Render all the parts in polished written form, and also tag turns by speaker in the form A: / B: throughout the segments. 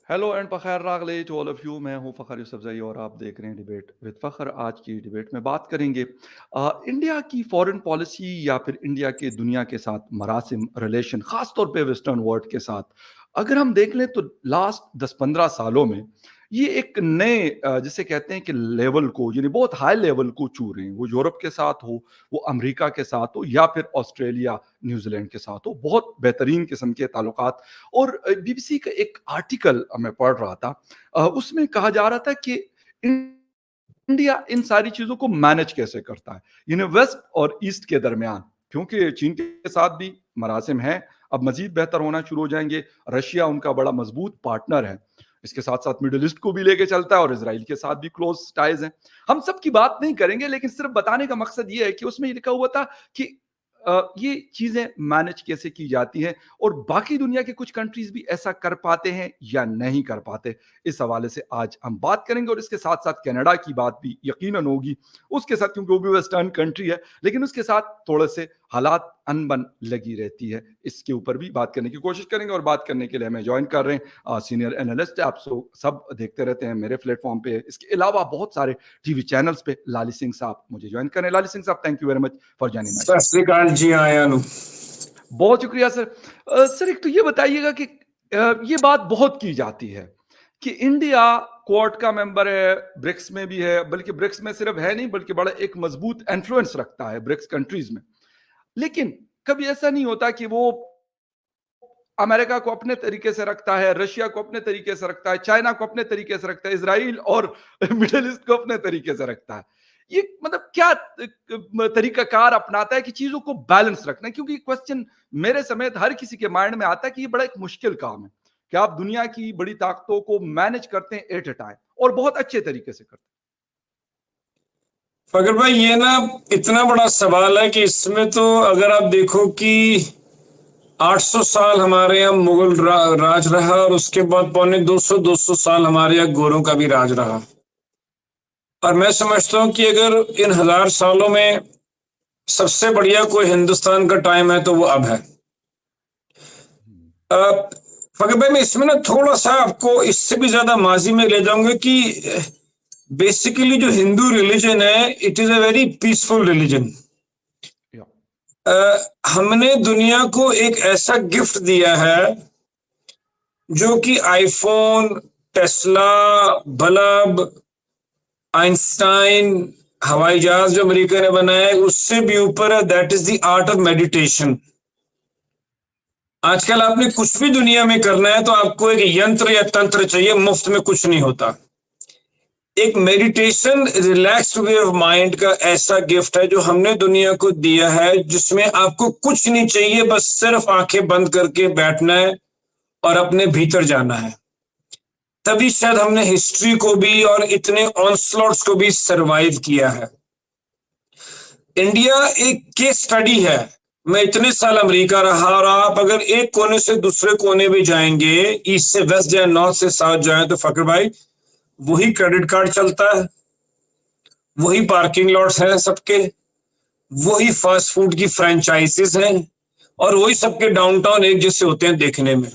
A: Hello and फ़खैर रागले to all of you. मैं हूं फ़खर यूसुफ़ज़ई और आप देख रहे हैं डिबेट विद फ़खर। आज की डिबेट में बात करेंगे इंडिया की फॉरेन पॉलिसी या फिर इंडिया के दुनिया के साथ मरासिम रिलेशन, ख़ास तौर पे वेस्टर्न वर्ल्ड के साथ। अगर हम देख लें तो लास्ट 10-15 सालों में ये एक नए जिसे कहते हैं कि लेवल को, यानी बहुत हाई लेवल को छू रहे हैं। वो यूरोप के साथ हो, वो अमेरिका के साथ हो या फिर ऑस्ट्रेलिया, न्यूज़ीलैंड के साथ हो, बहुत बेहतरीन किस्म के ताल्लुकात। और बीबीसी का एक आर्टिकल मैं पढ़ रहा था, उसमें कहा जा रहा था कि इंडिया इन सारी चीजों को मैनेज कैसे करता है, यानी वेस्ट और ईस्ट के दरमियान। क्योंकि चीन के साथ भी मरासिम है, अब मजीद बेहतर होना शुरू हो जाएंगे। रशिया उनका बड़ा मजबूत पार्टनर है, इसके साथ साथ मिडिल ईस्ट को भी लेके चलता है और इसराइल के साथ भी क्लोज टाइज हैं। हम सब की बात नहीं करेंगे, लेकिन सिर्फ बताने का मकसद ये है कि उसमें लिखा हुआ था कि ये चीजें मैनेज कैसे की जाती हैं और बाकी दुनिया के कुछ कंट्रीज भी ऐसा कर पाते हैं या नहीं कर पाते। इस हवाले से आज हम बात करेंगे और इसके साथ साथ कनाडा की बात भी यकीनन होगी उसके साथ, क्योंकि वो भी वेस्टर्न कंट्री है, लेकिन उसके साथ थोड़े से हालात अनबन लगी रहती है। इसके ऊपर भी बात करने की कोशिश करेंगे और बात करने के लिए हमें ज्वाइन कर रहे हैं सीनियर एनालिस्ट। आप सब देखते रहते हैं मेरे प्लेटफॉर्म पे, इसके अलावा बहुत सारे टीवी चैनल्स पे। लाली सिंह साहब मुझे ज्वाइन करें। लाली सिंह साहब, thank you very much for joining my
B: सत
A: शो।
B: श्रीकाल जी, आया नु।
A: बहुत शुक्रिया सर। सर, एक तो ये बताइएगा कि ये बात बहुत की जाती है कि इंडिया क्वाड का मेंबर है, ब्रिक्स में भी है, बल्कि ब्रिक्स में सिर्फ है नहीं बल्कि बड़ा एक मजबूत इन्फ्लुएंस रखता है ब्रिक्स कंट्रीज में। लेकिन कभी ऐसा नहीं होता कि वो अमेरिका को अपने तरीके से रखता है, रशिया को अपने तरीके से रखता है, चाइना को अपने तरीके से रखता है, इसराइल और मिडिल ईस्ट को अपने तरीके से रखता है। ये मतलब क्या तरीकाकार अपनाता है कि चीजों को बैलेंस रखना है? क्योंकि क्वेश्चन मेरे समेत हर किसी के माइंड में आता है कि ये बड़ा एक मुश्किल काम है कि आप दुनिया की बड़ी ताकतों को मैनेज करते हैं एट ए टाइम और बहुत अच्छे तरीके से करते
B: फकर भाई, ये ना इतना बड़ा सवाल है कि इसमें तो अगर आप देखो कि 800 साल हमारे यहाँ मुगल राज रहा और उसके बाद पौने 200 साल हमारे यहाँ गोरों का भी राज रहा। और मैं समझता हूँ कि अगर इन 1000 सालों में सबसे बढ़िया कोई हिंदुस्तान का टाइम है तो वो अब है।
A: हैं।
B: फकर भाई, मैं इसमें ना थोड़ा सा आपको इससे भी ज्यादा माजी में ले जाऊंगा कि बेसिकली जो हिंदू रिलीजन है, it is a very peaceful religion.
A: या
B: हमने दुनिया को एक ऐसा गिफ्ट दिया है जो कि आईफोन, टेस्ला, बल्ब, आइंस्टाइन, हवाई जहाज जो अमेरिका ने बनाया है उससे भी ऊपर है। That is the art of meditation. आजकल आपने कुछ भी दुनिया में करना है तो आपको एक यंत्र या तंत्र चाहिए, मुफ्त में कुछ नहीं होता। एक meditation, relaxed way of mind का ऐसा गिफ्ट है जो हमने दुनिया को दिया है, जिसमें आपको कुछ नहीं चाहिए, बस सिर्फ आंखें बंद करके बैठना है और अपने भीतर जाना है। तभी शायद हमने हिस्ट्री को भी और इतने ऑनस्लॉट्स को भी सरवाइव किया है। इंडिया एक केस स्टडी है। मैं इतने साल अमेरिका रहा और आप अगर एक कोने से दूसरे कोने भी जाएंगे, ईस्ट से वेस्ट जाए, नॉर्थ से साउथ जाए, तो फकर भाई वही क्रेडिट कार्ड चलता है, वही पार्किंग लॉट्स हैं सबके, वही फास्ट फूड की फ्रेंचाइजीज हैं और वही सबके डाउनटाउन एक जैसे होते हैं देखने में।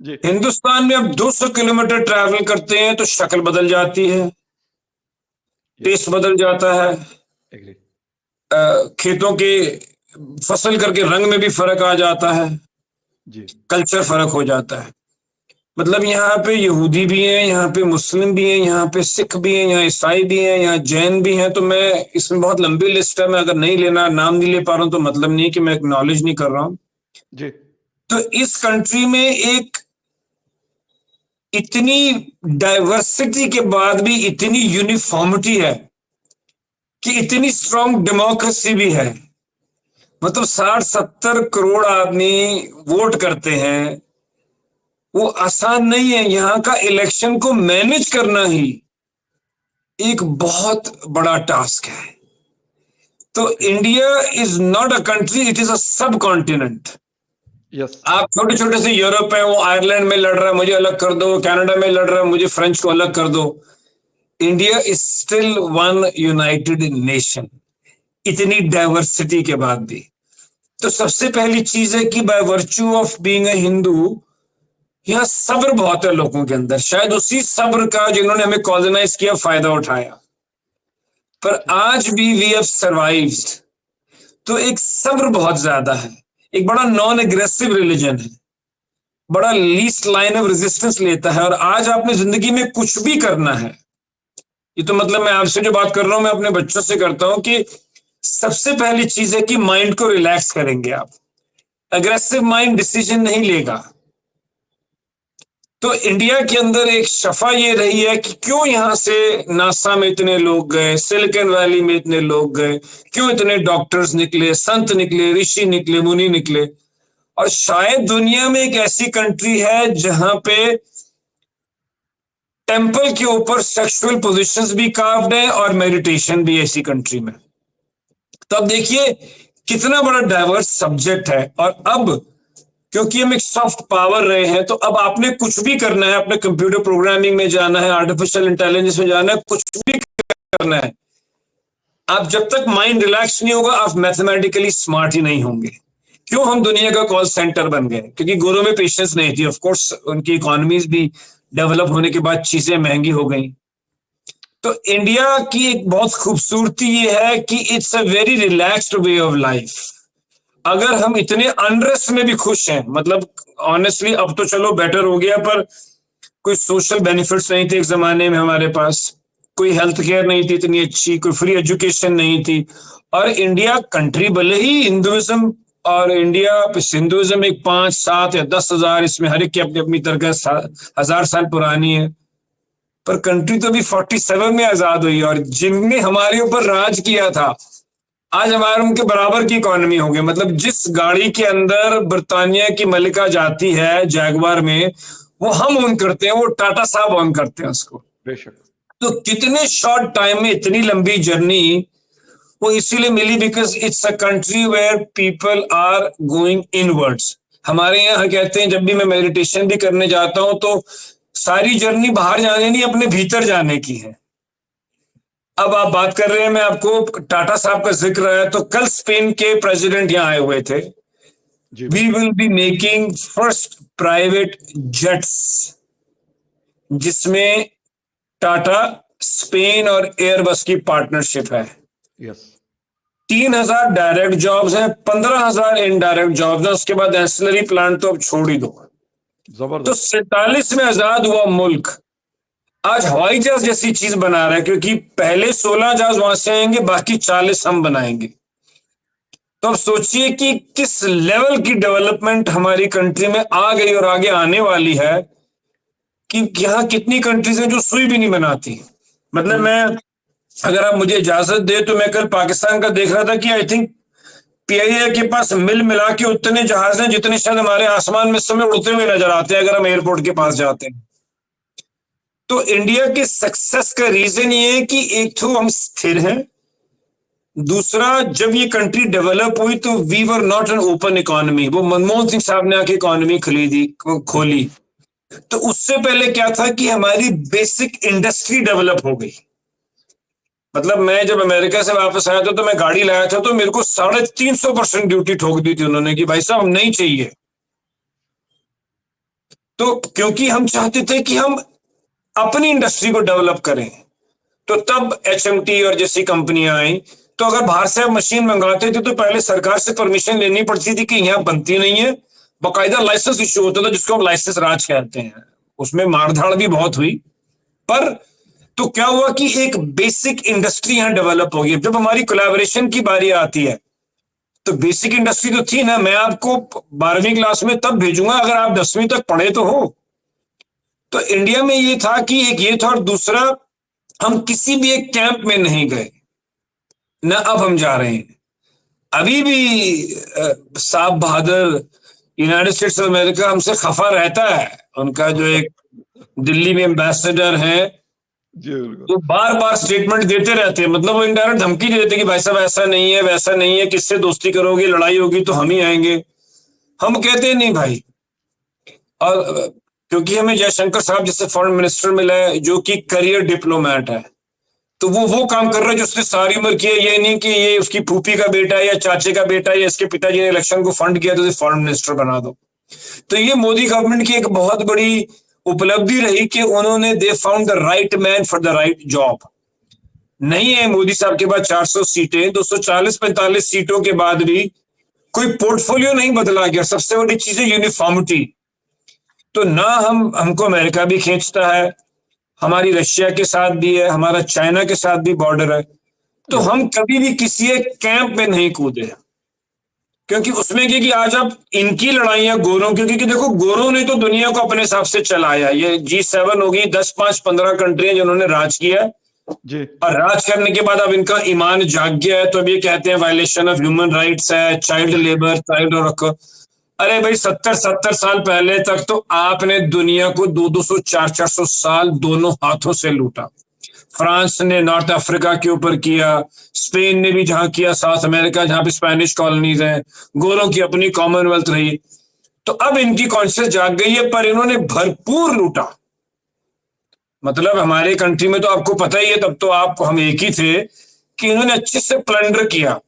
A: जी।
B: हिंदुस्तान में अब 200 किलोमीटर ट्रैवल करते हैं तो शक्ल बदल जाती है,
A: यस।
B: टेस्ट बदल जाता है,
A: एग्री।
B: खेतों के फसल करके रंग में भी फर्क आ जाता है,
A: जी।
B: कल्चर फर्क हो जाता है। मतलब यहाँ पे यहूदी भी हैं, यहाँ पे मुस्लिम भी हैं, यहाँ पे सिख भी हैं, यहाँ ईसाई भी हैं, यहाँ जैन भी हैं। तो मैं इसमें बहुत लंबी लिस्ट है, मैं अगर नहीं लेना, नाम नहीं ले पा रहा हूँ तो मतलब नहीं कि मैं एक्नॉलेज नहीं कर रहा हूँ।
A: जी।
B: तो इस कंट्री में एक इतनी डाइवर्सिटी के बाद भी इतनी यूनिफॉर्मिटी है कि इतनी स्ट्रांग डेमोक्रेसी भी है। मतलब 60-70 करोड़ आदमी वोट करते हैं, वो आसान नहीं है। यहाँ का इलेक्शन को मैनेज करना ही एक बहुत बड़ा टास्क है। तो
A: okay.
B: India is not a country, it is a सब कॉन्टिनेंट।
A: यस।
B: आप छोटे छोटे से यूरोप है, वो आयरलैंड में लड़ रहा है, मुझे अलग कर दो, कनाडा में लड़ रहा है, मुझे फ्रेंच को अलग कर दो। India is still one United nation, इतनी डाइवर्सिटी के बाद भी। तो सबसे पहली चीज है कि by virtue of being a Hindu, यहाँ सब्र बहुत है लोगों के अंदर, शायद उसी सब्र का जिन्होंने हमें कॉलोनाइज किया फायदा उठाया, पर आज भी वी हैव सर्वाइव्ड। तो एक सब्र बहुत ज्यादा है, एक बड़ा नॉन एग्रेसिव रिलीजन है, बड़ा लीस्ट लाइन ऑफ रेजिस्टेंस लेता है। और आज आपने जिंदगी में कुछ भी करना है, ये तो मतलब मैं आपसे जो बात कर रहा हूं मैं अपने बच्चों से करता हूं कि सबसे पहली चीज है कि माइंड को रिलैक्स करेंगे आप। अग्रेसिव माइंड डिसीजन नहीं लेगा। तो इंडिया के अंदर एक शफा ये रही है कि क्यों यहां से नासा में इतने लोग गए, सिलिकॉन वैली में इतने लोग गए, क्यों इतने डॉक्टर्स निकले, संत निकले, ऋषि निकले, मुनि निकले। और शायद दुनिया में एक ऐसी कंट्री है जहां पे टेंपल के ऊपर सेक्सुअल पोजीशंस भी कार्व्ड है और मेडिटेशन भी ऐसी कंट्री में। तो अब देखिए कितना बड़ा डाइवर्स सब्जेक्ट है। और अब क्योंकि हम एक सॉफ्ट पावर रहे हैं, तो अब आपने कुछ भी करना है, अपने कंप्यूटर प्रोग्रामिंग में जाना है, आर्टिफिशियल इंटेलिजेंस में जाना है, कुछ भी करना है, आप जब तक माइंड रिलैक्स नहीं होगा आप मैथमेटिकली स्मार्ट ही नहीं होंगे। क्यों हम दुनिया का कॉल सेंटर बन गए? क्योंकि गोरों में पेशेंस नहीं थी। ऑफ कोर्स उनकी इकोनॉमीज भी डेवलप होने के बाद चीजें महंगी हो गई। तो इंडिया की एक बहुत खूबसूरती ये है कि it's a very relaxed way of life. अगर हम इतने अनरेस्ट में भी खुश हैं, मतलब ऑनेस्टली अब तो चलो बेटर हो गया, पर कोई सोशल बेनिफिट्स नहीं थे एक जमाने में हमारे पास, कोई हेल्थ केयर नहीं थी इतनी अच्छी, कोई फ्री एजुकेशन नहीं थी। और इंडिया कंट्री भले ही हिंदुइज्म, और इंडिया हिंदुइज्म एक 5, 7 या 10,000, इसमें हर एक की अपनी अपनी तरह 1000 साल पुरानी है, पर कंट्री तो अभी 47 में आजाद हुई। और जिनने हमारे ऊपर राज किया था आज हमारे उनके बराबर की इकोनॉमी हो गई। मतलब जिस गाड़ी के अंदर बर्तानिया की मलिका जाती है जैगवार में, वो हम ओन करते हैं, वो टाटा साहब ओन करते हैं उसको।
A: बेशक।
B: तो कितने शॉर्ट टाइम में इतनी लंबी जर्नी वो इसीलिए मिली because it's a country where people are going inwards. हमारे यहाँ कहते हैं जब भी मैं मेडिटेशन भी करने जाता हूं तो सारी जर्नी बाहर जाने नहीं, अपने भीतर जाने की है। अब आप बात कर रहे हैं, मैं आपको टाटा साहब का जिक्र है, तो कल स्पेन के प्रेसिडेंट यहाँ आए हुए थे।
A: जी
B: we will be making first private jets, जिसमें टाटा, स्पेन और एयरबस की पार्टनरशिप है।
A: यस।
B: 3,000 डायरेक्ट जॉब्स हैं, 15,000 इनडायरेक्ट जॉब्स हैं। उसके बाद एंसिलरी प्लान तो अब छोड़ ही दो। तो
A: जबरदस्त।
B: 47 में आजाद हुआ मुल्क आज हवाई जहाज जैसी चीज बना रहा है, क्योंकि पहले 16 जहाज वहां से आएंगे, बाकी 40 हम बनाएंगे। तो अब सोचिए कि किस लेवल की डेवलपमेंट हमारी कंट्री में आ गई और आगे आने वाली है, कि यहाँ कितनी कंट्रीज हैं जो सुई भी नहीं बनाती। मतलब मैं, अगर आप मुझे इजाजत दे तो मैं कल पाकिस्तान का देख रहा था कि आई थिंक पीआईए के पास मिल मिला के उतने जहाज हैं जितने शायद हमारे आसमान में इस समय उड़ते हुए नजर आते हैं अगर हम एयरपोर्ट के पास जाते हैं। तो इंडिया के सक्सेस का रीजन ये है कि एक तो हम स्थिर हैं, दूसरा जब ये कंट्री डेवलप हुई तो we were not an open economy. वो मनमोहन सिंह साहब ने आके इकोनॉमी खोली, तो उससे पहले क्या था कि हमारी बेसिक इंडस्ट्री डेवलप हो गई। मतलब मैं जब अमेरिका से वापस आया था तो मैं गाड़ी लाया था तो मेरे को 350% ड्यूटी ठोक दी थी उन्होंने कि भाई साहब हम नहीं चाहिए। तो क्योंकि हम चाहते थे कि हम अपनी इंडस्ट्री को डेवलप करें, तो तब एचएमटी और जैसी कंपनियां आई। तो अगर बाहर से आप मशीन मंगाते थे तो पहले सरकार से परमिशन लेनी पड़ती थी कि यहाँ बनती नहीं है, बाकायदा लाइसेंस इश्यू होता था जिसको हम लाइसेंस राज कहते हैं। उसमें मारधाड़ भी बहुत हुई, पर तो क्या हुआ कि एक बेसिक इंडस्ट्री यहां डेवलप होगी। जब हमारी कोलैबोरेशन की बारी आती है तो बेसिक इंडस्ट्री तो थी ना, मैं आपको 12वीं क्लास में तब भेजूंगा अगर आप 10वीं तक पढ़े तो हो। तो इंडिया में ये था कि एक ये था, और दूसरा हम किसी भी एक कैंप में नहीं गए ना, अब हम जा रहे हैं। अभी भी साहब बहादुर यूनाइटेड स्टेट्स ऑफ अमेरिका हमसे खफा रहता है। उनका जो एक दिल्ली में एम्बेसडर है
A: जी बिल्कुल।
B: वो बार बार स्टेटमेंट देते रहते हैं। मतलब वो इनडायरेक्ट धमकी दे देते कि भाई साहब ऐसा नहीं है, वैसा नहीं है, किससे दोस्ती करोगे, लड़ाई होगी तो हम ही आएंगे। हम कहते हैं नहीं भाई। और क्योंकि हमें जयशंकर साहब जैसे फॉरेन मिनिस्टर मिला है जो कि करियर डिप्लोमेट है, तो वो काम कर रहा है जो उसने सारी उम्र किया। ये नहीं कि ये उसकी फूफी का बेटा है या चाचे का बेटा है या इसके पिताजी ने इलेक्शन को फंड किया तो फॉरेन मिनिस्टर बना दो। तो ये मोदी गवर्नमेंट की एक बहुत बड़ी उपलब्धि रही कि उन्होंने they found the right man for the right job. नहीं है मोदी साहब के पास 400 सीटें, 240-45 सीटों के बाद भी कोई पोर्टफोलियो नहीं बदला गया। सबसे बड़ी चीज है यूनिफॉर्मिटी। तो ना हमको अमेरिका भी खींचता है, हमारी रशिया के साथ भी है, हमारा चाइना के साथ भी बॉर्डर है, तो
A: या
B: हम कभी भी किसी एक कैंप में नहीं कूदे। क्योंकि उसमें क्या कि आज आप इनकी लड़ाइयां गोरों की, क्योंकि देखो गोरों ने तो दुनिया को अपने हिसाब से चलाया। ये G7 होगी, 10, 5, 15 कंट्री जिन्होंने राज किया,
A: जी
B: और राज करने के बाद अब इनका ईमान जाग गया है, तो अब ये कहते हैं वायलेशन ऑफ ह्यूमन राइट्स है, चाइल्ड लेबर, चाइल्ड वर्क। अरे भाई 70-70 साल पहले तक तो आपने दुनिया को 200-200, 400-400 साल दोनों हाथों से लूटा। फ्रांस ने नॉर्थ अफ्रीका के ऊपर किया, स्पेन ने भी जहां किया, साउथ अमेरिका जहां पे स्पेनिश कॉलोनीज हैं, गोरों की अपनी कॉमनवेल्थ रही। तो अब इनकी कॉन्शियस जाग गई है, पर इन्होंने भरपूर लूटा। मतलब हमारे कंट्री में तो आपको पता ही है, तब तो आप हम एक ही थे, कि इन्होंने अच्छे से प्लंडर किया।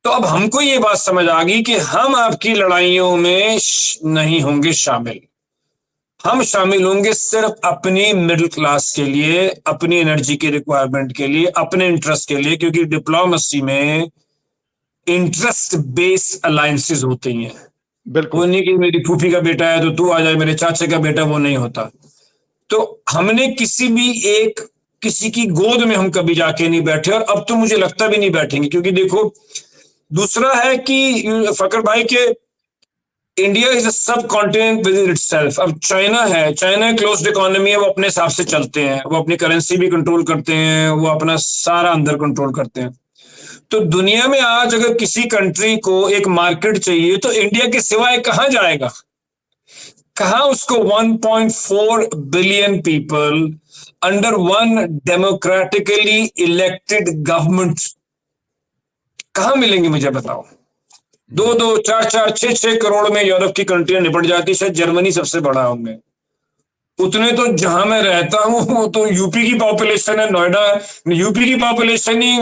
B: तो अब हमको ये बात समझ आ गई कि हम आपकी लड़ाइयों में नहीं होंगे शामिल। हम शामिल होंगे सिर्फ अपनी मिडिल क्लास के लिए, अपनी एनर्जी की रिक्वायरमेंट के लिए, अपने इंटरेस्ट के लिए, क्योंकि डिप्लोमेसी में इंटरेस्ट बेस्ड अलायंसेस होती हैं। वो
A: बिल्कुल
B: नहीं कि मेरी फूफी का बेटा है तो तू आ जाए, मेरे चाचे का बेटा, वो नहीं होता। तो हमने किसी की गोद में हम कभी जाके नहीं बैठे, और अब तो मुझे लगता भी नहीं बैठेंगे। क्योंकि देखो, दूसरा है कि फकर भाई के इंडिया इज अ सब कॉन्टिनेंट विद इन इटसेल्फ। अब चाइना है, चाइना क्लोज्ड इकोनॉमी है, वो अपने हिसाब से चलते हैं, वो अपनी करेंसी भी कंट्रोल करते हैं, वो अपना सारा अंदर कंट्रोल करते हैं। तो दुनिया में आज अगर किसी कंट्री को एक मार्केट चाहिए तो इंडिया के सिवाय कहां जाएगा? कहां उसको 1.4 billion people under one democratically elected government कहां मिलेंगे, मुझे बताओ। 2-2, 4-4, 6-6 करोड़ में यूरोप की कंट्रियां निपट जाती, शायद जर्मनी सबसे बड़ा है उनमें। उतने तो जहां मैं रहता हूं वो तो यूपी की पॉपुलेशन है। नोएडा यूपी की पॉपुलेशन ही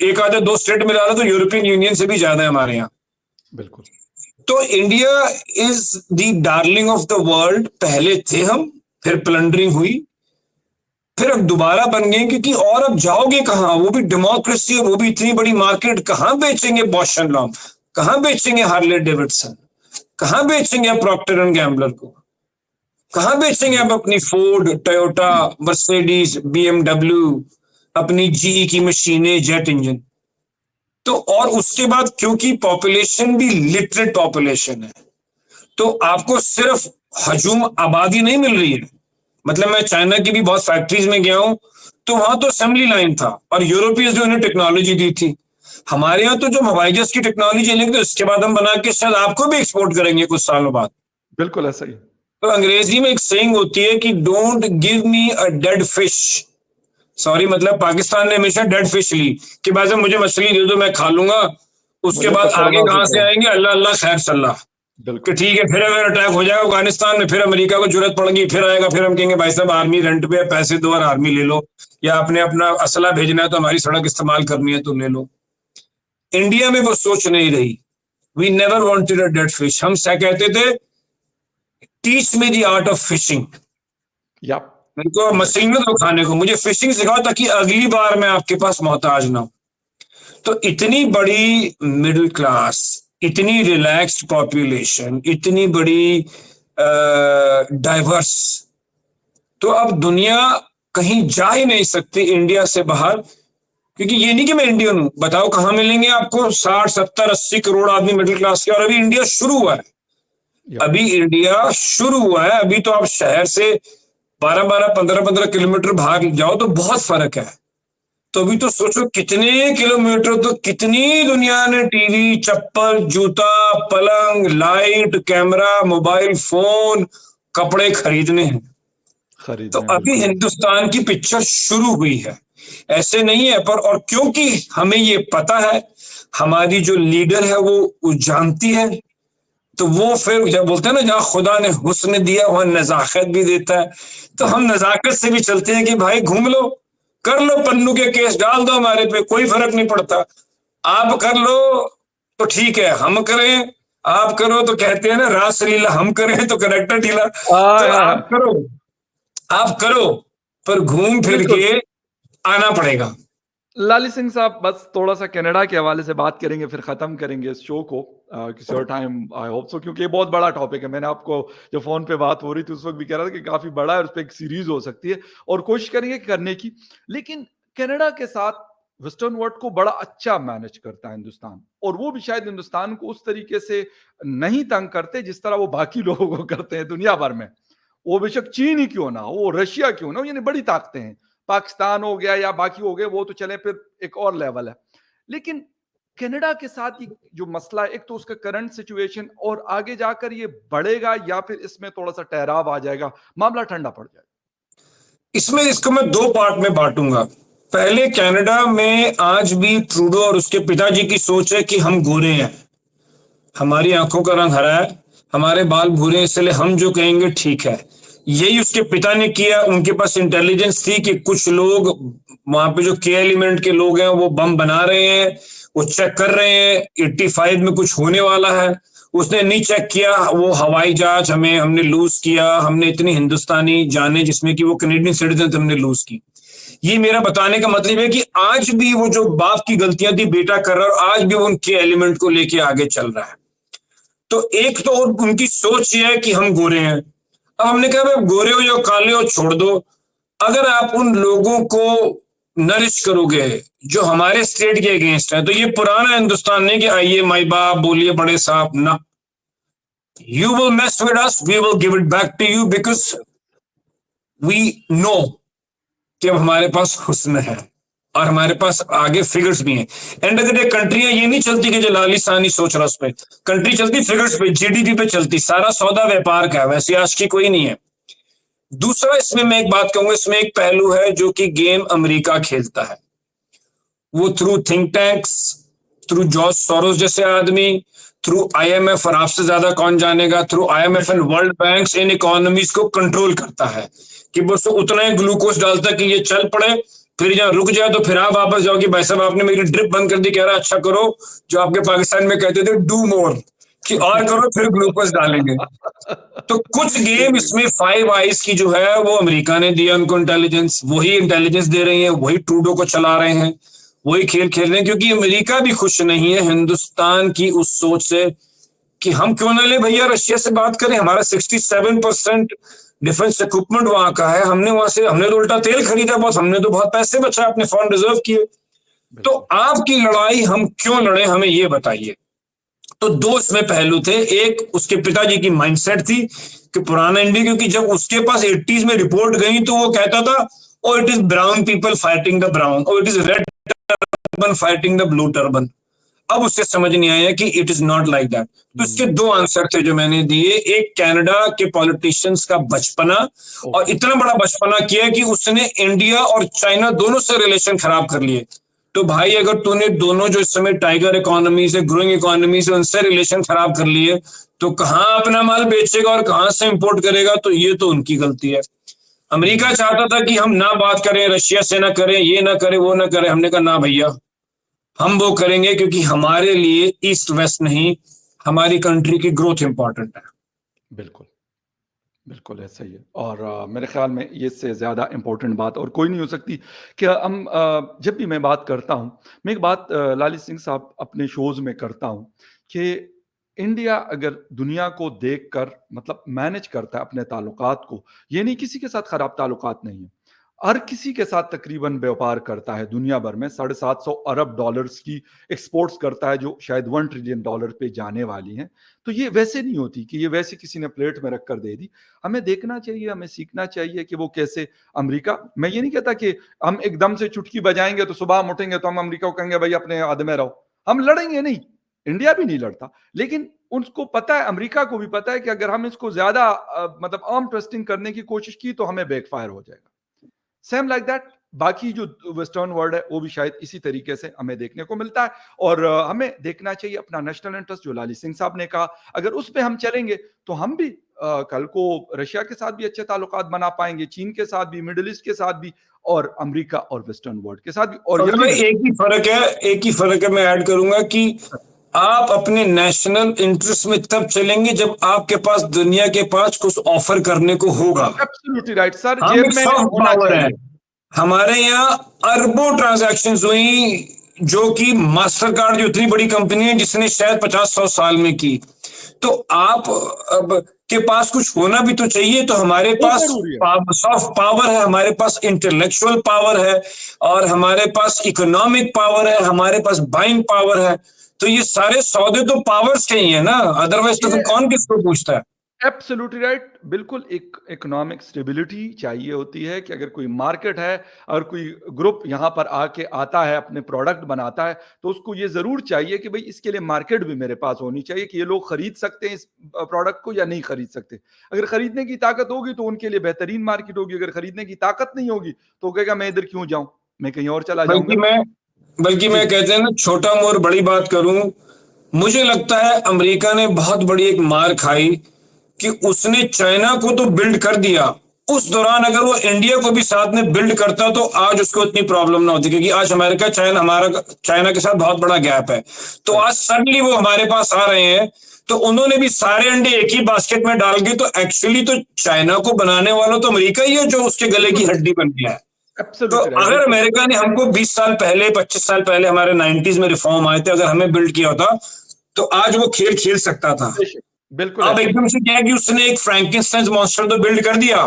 B: एक आधे 2 स्टेट मिला रहा तो यूरोपियन यूनियन से भी ज्यादा है हमारे यहाँ।
A: बिल्कुल
B: तो India is the darling of the world. पहले थे हम, फिर प्लंडरिंग हुई, फिर अब दोबारा बन गए। क्योंकि और अब जाओगे कहां? वो भी डेमोक्रेसी, वो भी इतनी बड़ी मार्केट, कहां बेचेंगे बॉश एंड लॉम्ब, कहां बेचेंगे हार्ले डेविडसन, कहां बेचेंगे प्रॉक्टर एंड गैम्बलर को, कहां बेचेंगे आप अपनी फोर्ड, टोयोटा, मर्सिडीज, बीएमडब्ल्यू, अपनी जीई की मशीनें, जेट इंजन। तो और उसके बाद क्योंकि पॉपुलेशन भी लिटरेट पॉपुलेशन है, तो आपको सिर्फ हजूम आबादी नहीं मिल रही है। मतलब मैं चाइना की भी बहुत फैक्ट्रीज में गया हूं, तो वहां तो असेंबली लाइन था, और यूरोपियंस जो उन्हें टेक्नोलॉजी दी थी। हमारे यहाँ तो जो हवाई जहाज की टेक्नोलॉजी लेंगे तो इसके बाद हम बना के शायद आपको भी एक्सपोर्ट करेंगे कुछ सालों बाद।
A: बिल्कुल ऐसा ही
B: तो अंग्रेजी में एक सेइंग होती है कि don't give me a dead fish. Sorry, मतलब पाकिस्तान ने हमेशा डेड फिश ली कि भाई साहब मुझे मछली दे दो, मैं खा लूंगा, उसके
A: मुझे
B: बाद आगे
A: पकड़ना
B: कहां से
A: सिखाओ
B: आएंगे, अल्लाह अल्लाह खैर सल्लाह। कि
A: बिल्कुल
B: ठीक है, फिर अगर अटैक हो जाएगा अफगानिस्तान में, फिर अमेरिका को जरूरत पड़ेगी, फिर आएगा, फिर हम कहेंगे भाई साहब आर्मी रेंट पे, पैसे दो और आर्मी ले लो, या आपने अपना असला भेजना है तो हमारी सड़क इस्तेमाल करनी है तो ले लो। इंडिया में वो सोच नहीं रही। We never wanted a dead fish. हम क्या कहते थे? Teach me the art of fishing.
A: या
B: मेरे को मछली न दो खाने को, मुझे फिशिंग सिखाओ ताकि अगली बार मैं आपके पास मोहताज ना हूं। तो इतनी बड़ी मिडिल क्लास, इतनी रिलैक्स्ड पॉपुलेशन, इतनी बड़ी डाइवर्स, तो अब दुनिया कहीं जा ही नहीं सकती इंडिया से बाहर। क्योंकि ये नहीं कि मैं इंडियन हूं, बताओ कहां मिलेंगे आपको 60-70-80 करोड़ आदमी मिडिल क्लास के, और अभी इंडिया शुरू हुआ है।
A: या
B: अभी इंडिया शुरू हुआ है। अभी तो आप शहर से 12-12, 15-15 किलोमीटर भाग जाओ तो बहुत फर्क है। तो अभी तो सोचो कितने किलोमीटर, तो कितनी दुनिया ने टीवी, चप्पल, जूता, पलंग, लाइट, कैमरा, मोबाइल फोन, कपड़े खरीदने हैं। तो
A: खरीदने
B: अभी
A: बिल्कुल
B: हिंदुस्तान की पिक्चर शुरू हुई है, ऐसे नहीं है। पर और क्योंकि हमें ये पता है, हमारी जो लीडर है वो जानती है, तो वो फिर जब बोलते हैं ना, जहां खुदा ने हुस्न दिया वहां नजाकत भी देता है। तो हम नजाकत से भी चलते हैं कि भाई घूम लो, कर लो, पन्नू के केस डाल दो हमारे पे, कोई फर्क नहीं पड़ता। आप कर लो तो ठीक है, हम करें आप करो तो कहते हैं ना रास लीला, हम करें तो करेक्टर ढीला। तो
A: हाँ, हाँ, हाँ।
B: आप करो, पर घूम फिर
A: बिल्कुल।
B: के आना पड़ेगा।
A: लाली सिंह साहब, बस थोड़ा-सा कनाडा के हवाले से बात करेंगे, फिर ख़त्म करेंगे इस शो को किसी और टाइम, आई होप सो, क्योंकि ये बहुत बड़ा टॉपिक है। मैंने आपको, जब फ़ोन पे बात हो रही थी, उस वक़्त भी कह रहा था कि काफ़ी बड़ा है और उसपे एक सीरीज़ हो सकती है और कोशिश करेंगे करने की। लेकिन कनाडा के साथ वेस्टर्न वर्ल्ड को बड़ा अच्छा मैनेज करता है हिंदुस्तान, और वो भी शायद हिंदुस्तान को उस तरीके से नहीं तंग करते, जिस तरह वो बाकी लोगों को करते हैं दुनिया भर में। वो बेशक चीन ही क्यों ना हो, वो रशिया क्यों ना हो, यानी बड़ी ताकतें हैं। पाकिस्तान हो गया या बाकी हो गए, वो तो चले फिर एक और लेवल है। लेकिन कनाडा के साथ ये जो मसला है, एक तो उसका करंट सिचुएशन, और आगे जाकर ये बढ़ेगा या फिर इसमें थोड़ा-सा ठहराव आ जाएगा, मामला ठंडा पड़ जाएगा।
B: इसमें इसको मैं दो पार्ट में बांटूंगा। पहले, कनाडा में आज भी ट्रूडो और उसके पिताजी की सोच है कि हम गोरे हैं, हमारी आंखों का रंग हरा है, हमारे बाल भूरे हैं, इसलिए हम जो कहेंगे ठीक है। यही उसके पिता ने किया। उनके पास इंटेलिजेंस थी कि कुछ लोग वहां पे जो के एलिमेंट के लोग हैं वो बम बना रहे हैं, वो चेक कर रहे हैं 85 में कुछ होने वाला है। उसने नहीं चेक किया, वो हवाई जहाज हमने लूज किया, हमने इतनी हिंदुस्तानी जाने जिसमें कि वो कनेडियन सिटीजन हमने लूज की। ये मेरा बताने का मतलब है कि आज भी वो जो बाप की गलतियां थी बेटा कर रहा है, और आज भी वो उनके एलिमेंट को लेके आगे चल रहा है। तो एक तो उनकी सोच ये है कि हम गोरे हैं। अब हमने कहा भाई गोरे हो या काले हो छोड़ दो, अगर आप उन लोगों को नरिश करोगे जो हमारे स्टेट के अगेंस्ट है, तो ये पुराना हिंदुस्तान नहीं कि आइए माई बाप बोलिए बड़े साहब ना। You will mess with us, we will give it back to you, because we know कि अब हमारे पास हुस्न है और हमारे पास आगे फिगर्स भी हैं। एंड ऑफ द डे कंट्रियां ये नहीं चलती कि जो लालिसानी सोच रहा उस पे, कंट्री चलती फिगर्स पे, जीडीपी पे चलती, सारा सौदा व्यापार का है, वैसे आज की कोई नहीं है। दूसरा, इसमें मैं एक बात कहूंगा, इसमें एक पहलू है जो कि गेम अमेरिका खेलता है। वो through think tanks, through George Soros जैसे आदमी, थ्रू आईएमएफ, और आपसे ज्यादा कौन जानेगा, through IMF and world bank in economies को कंट्रोल करता है कि बस उतना ही ग्लूकोज डालता कि ये चल पड़े, फिर जहां रुक जाए तो फिर आप वापस जाओ कि भाई साहब आपने मेरी ड्रिप बंद कर दी, कह रहा अच्छा करो, जो आपके पाकिस्तान में कहते थे डू मोर, कि और करो फिर ग्लूकोज डालेंगे। तो कुछ गेम इसमें फाइव आइज की जो है वो अमेरिका ने दिया उनको इंटेलिजेंस, वही इंटेलिजेंस दे रही है, वही ट्रूडो को चला रहे हैं, वही खेल खेल रहे हैं, क्योंकि अमेरिका भी खुश नहीं है हिंदुस्तान की उस सोच से कि हम क्यों ना ले भैया रशिया से बात करें, हमारा 67% डिफेंस इक्विपमेंट वहां का है, हमने तो उल्टा तेल खरीदा बहुत, हमने तो बहुत पैसे बचाए, अपने फंड रिजर्व किए। तो
A: बिल्कुल।
B: आपकी लड़ाई हम क्यों लड़े, हमें ये बताइए। तो दो इसमें पहलू थे। एक, उसके पिताजी की माइंडसेट थी कि पुराना इंडिया, क्योंकि जब उसके पास 80s में रिपोर्ट गई तो वो कहता था oh it is brown people fighting the brown, oh it is red turban fighting the blue turban. अब उससे समझ नहीं आया कि it is not like that. तो इसके दो आंसर थे जो मैंने दिए। एक, कनाडा के पॉलिटिशियंस का बचपना, और इतना बड़ा बचपना किया कि उसने इंडिया और चाइना दोनों से रिलेशन खराब कर लिए। तो भाई अगर तूने दोनों जो इस समय टाइगर इकोनॉमी से, ग्रोइंग इकोनॉमी से, उनसे रिलेशन खराब कर लिए, तो कहां अपना माल बेचेगा और कहां से इंपोर्ट करेगा, तो ये तो उनकी गलती है। अमेरिका चाहता था कि हम ना बात करें, रशिया से ना करें, ये ना करें, वो ना करें। हमने कहा ना भैया, हम वो करेंगे, क्योंकि हमारे लिए ईस्ट वेस्ट नहीं, हमारी कंट्री की ग्रोथ इंपॉर्टेंट है।
A: बिल्कुल, बिल्कुल ऐसा ही है, और मेरे ख़्याल में ये इससे ज़्यादा इम्पोर्टेंट बात और कोई नहीं हो सकती कि हम जब भी मैं बात करता हूँ, मैं एक बात लाली सिंह साहब अपने शोज़ में करता हूँ कि इंडिया अगर दुनिया को देखकर मतलब मैनेज करता है अपने ताल्लुकात को, ये नहीं किसी के साथ खराब ताल्लुकात नहीं है। हर किसी के साथ तकरीबन व्यापार करता है दुनिया भर में, 750 अरब डॉलर्स की एक्सपोर्ट्स करता है जो शायद 1 ट्रिलियन डॉलर पे जाने वाली हैं। तो ये वैसे नहीं होती कि ये वैसे किसी ने प्लेट में रख कर दे दी। हमें देखना चाहिए, हमें सीखना चाहिए कि वो कैसे अमेरिका, मैं ये नहीं कहता कि हम एकदम से चुटकी बजाएँगे तो सुबह हम उठेंगे तो हम अमेरिका को कहेंगे भई अपने हद में रहो। हम लड़ेंगे नहीं, इंडिया भी नहीं लड़ता। लेकिन उसको पता है, अमेरिका को भी पता है कि अगर हम इसको ज़्यादा मतलब आर्म ट्विस्टिंग करने की कोशिश की तो हमें बैकफायर हो जाएगा। सेम लाइक दैट बाकी जो वेस्टर्न वर्ल्ड है वो भी शायद इसी तरीके से हमें देखने को मिलता है, और हमें देखना चाहिए अपना नेशनल इंटरेस्ट, जो लाली सिंह साहब ने कहा, अगर उस पे हम चलेंगे तो हम भी कल को रशिया के साथ भी अच्छे ताल्लुकात बना पाएंगे, चीन के साथ भी, मिडिल ईस्ट के साथ भी, और अमेरिका और वेस्टर्न वर्ल्ड के साथ भी, और
B: और
A: यकीनन
B: एक ही फर्क है, मैं ऐड करूंगा कि आप अपने नेशनल इंटरेस्ट में तब चलेंगे जब आपके पास दुनिया के पास कुछ ऑफर करने को होगा।
A: एब्सोल्युटली राइट सर,
B: हम
A: जेब
B: एक
A: में
B: सॉफ्ट
A: होना
B: पावर है।
A: चाहिए।
B: हमारे यहाँ अरबों ट्रांजैक्शंस हुई, जो कि मास्टर कार्ड जो इतनी बड़ी कंपनी है जिसने शायद 50-100 साल में की। तो आप अब के पास कुछ होना भी तो चाहिए। तो हमारे
A: वो
B: पास
A: जरूरी है।
B: सॉफ्ट पावर है, हमारे पास इंटेलेक्चुअल पावर है, और हमारे पास इकोनॉमिक पावर है, हमारे पास बाइंग पावर है। तो ये सारे सौदे तो पावर्स के ही है ना, अदरवाइज तो
A: ये
B: फिर कौन किसको पूछता है।
A: एब्सोल्युटली राइट, बिल्कुल। एक इकोनॉमिक स्टेबिलिटी चाहिए होती है कि अगर कोई मार्केट है और कोई ग्रुप यहाँ पर आके आता है, अपने प्रोडक्ट बनाता है, तो उसको ये ज़रूर चाहिए कि भाई इसके लिए मार्केट भी मेरे पास होनी चाहिए कि ये लोग खरीद सकते हैं इस प्रोडक्ट को या नहीं खरीद सकते। अगर खरीदने की ताकत होगी तो उनके लिए बेहतरीन मार्केट होगी, अगर खरीदने की ताकत नहीं होगी तो कहेगा मैं इधर क्यों जाऊँ, मैं कहीं और चला
B: बल्कि
A: जाऊँगा।
B: मैं बल्कि
A: जी,
B: मैं कहते हैं ना, छोटा मोर बड़ी बात करूं, मुझे लगता है अमेरिका ने बहुत बड़ी एक मार खाई कि उसने चाइना को तो बिल्ड कर दिया। उस दौरान अगर वो इंडिया को भी साथ में बिल्ड करता तो आज उसको इतनी प्रॉब्लम ना होती, क्योंकि आज अमेरिका चाइना के साथ बहुत बड़ा गैप है। तो
A: राइट,
B: आज सडनली वो हमारे पास आ रहे हैं, तो उन्होंने भी सारे अंडे एक ही बास्केट में डाल के, तो एक्चुअली तो चाइना को बनाने वाला तो अमेरिका ही है, जो उसके गले की
A: बिल्कुल,
B: हड्डी बन गया है। तो
A: एब्सोल्युटली राइट,
B: अगर
A: बिल्कुल।
B: अमेरिका ने हमको 20 साल पहले, 25 साल पहले, हमारे 90s में रिफॉर्म आए थे, अगर हमें बिल्ड किया होता तो आज वो खेल खेल सकता था।
A: बेशक, बिल्कुल
B: अब
A: ऐसा ही
B: एकदम
A: है।
B: से क्या है कि उसने एक फ्रैंकेनस्टाइन मॉन्स्टर तो बिल्ड कर दिया,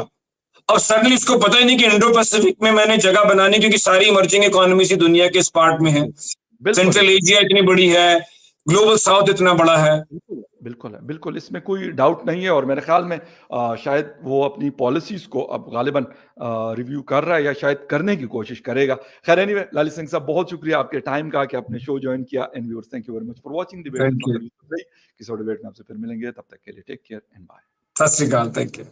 B: और सडनली उसको पता ही नहीं कि इंडो पैसिफिक में मैंने जगह बनानी, क्योंकि सारी इमर्जिंग इकोनॉमी सी दुनिया के इस पार्ट में है।
A: बिल्कुल है।
B: सेंट्रल एशिया इतनी बड़ी है, ग्लोबल साउथ इतना बड़ा है।
A: बिल्कुल, बिल्कुल है, बिल्कुल, इसमें कोई डाउट नहीं है और मेरे ख़्याल में शायद वो अपनी पॉलिसीज़ को अब ग़ालिबन रिव्यू कर रहा है या शायद करने की कोशिश करेगा। ख़ैर एनीवे, ललित सिंह साहब, बहुत शुक्रिया आपके टाइम का कि आपने शो जॉइन किया। And viewers, thank you very much for watching debate with
B: thank you.
A: Fakhar Yousafzai. किसी और डिबेट में आपसे फिर मिलेंगे, तब तक के लिए टेक केयर एंड बाय।
B: सत श्री अकाल, थैंक यू।